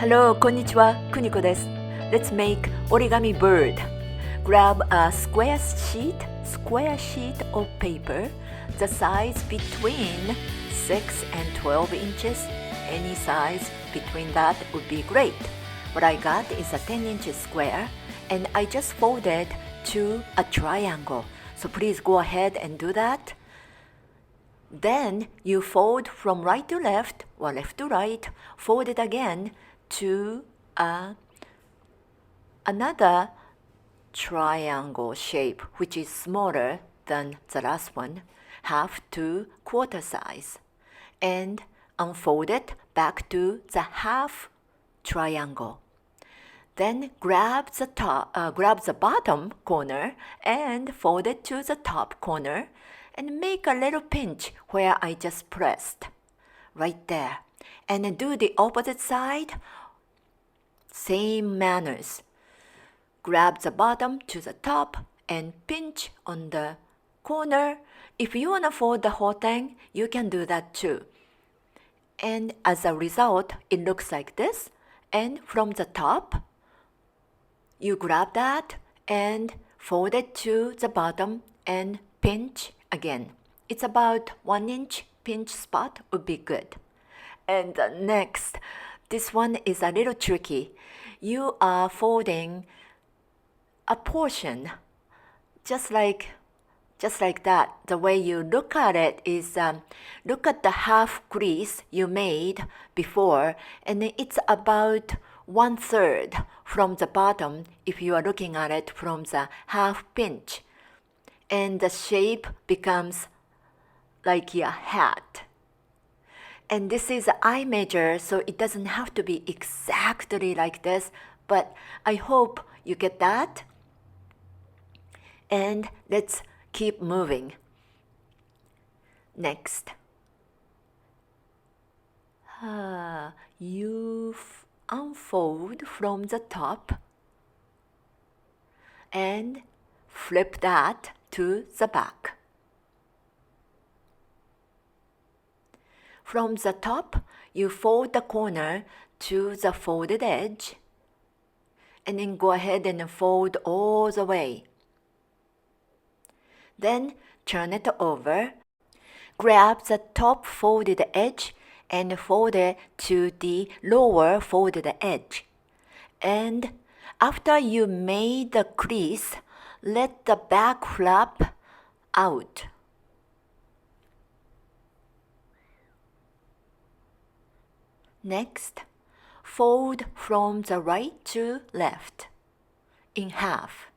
Hello, konnichiwa, Kuniko desu. Let's make origami bird. Grab a square sheet of paper, the size between 6 and 12 inches. Any size between that would be great. What I got is a 10 inches square, and I just folded to a triangle. So please go ahead and do that. Then you fold from right to left or left to right, fold it again to another triangle shape, which is smaller than the last one, half to quarter size, and unfold it back to the half triangle. Then grab the bottom corner and fold it to the top corner and make a little pinch where I just pressed, right there. And then do the opposite side, same manners. Grab the bottom to the top and pinch on the corner. If you want to fold the whole thing, you can do that too. And as a result, it looks like this. And from the top, you grab that and fold it to the bottom and pinch again. It's about 1 inch pinch spot would be good. And next, this one is a little tricky. You are folding a portion just like that. The way you look at it is look at the half crease you made before, and it's about 1/3 from the bottom if you are looking at it from the half pinch, and the shape becomes like a hat. And this is eye measure, so it doesn't have to be exactly like this, but I hope you get that. And let's keep moving. Next, you unfold from the top and flip that to the back. From the top, you fold the corner to the folded edge, and then go ahead and fold all the way. Then turn it over, grab the top folded edge and fold it to the lower folded edge. And after you made the crease, let the back flap out. Next, fold from the right to left in half.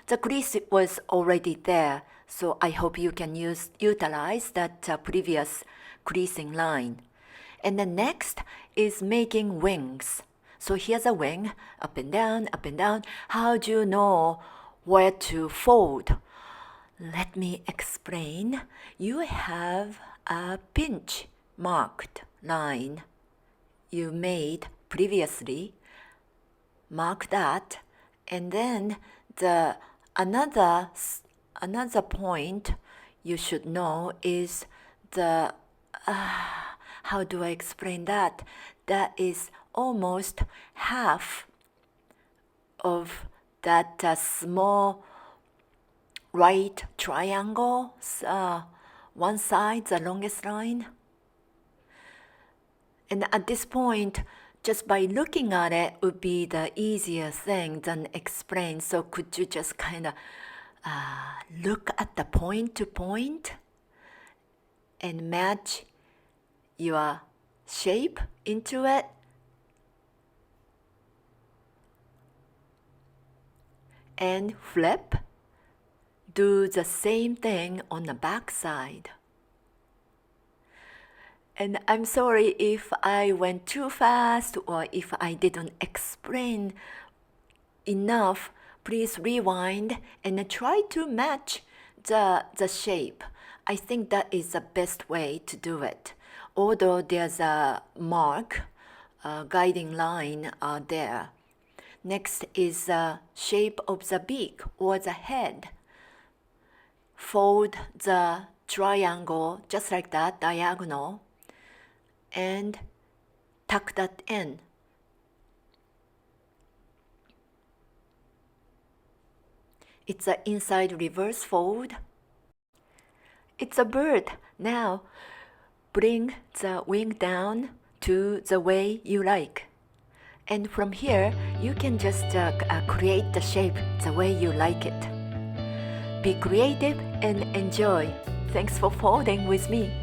The crease was already there, so I hope you can utilize that previous creasing line. And the next is making wings. So here's a wing, up and down, up and down. How do you know where to fold? Let me explain. You have a pinch marked line you made previously. Mark that, and then another point you should know is the how do I explain that? That is almost half of that small right triangle, one side, the longest line. And at this point, just by looking at it would be the easiest thing than explain. So could you just kind of look at the point to point and match your shape into it? And flip. Do the same thing on the back side. And I'm sorry if I went too fast or if I didn't explain enough. Please rewind and try to match the shape. I think that is the best way to do it. Although there's a mark, guiding line there. Next is the shape of the beak or the head. Fold the triangle just like that, diagonal, and tuck that in. It's an inside reverse fold. It's a bird. Now, bring the wing down to the way you like. And from here, you can just create the shape the way you like it. Be creative and enjoy. Thanks for folding with me.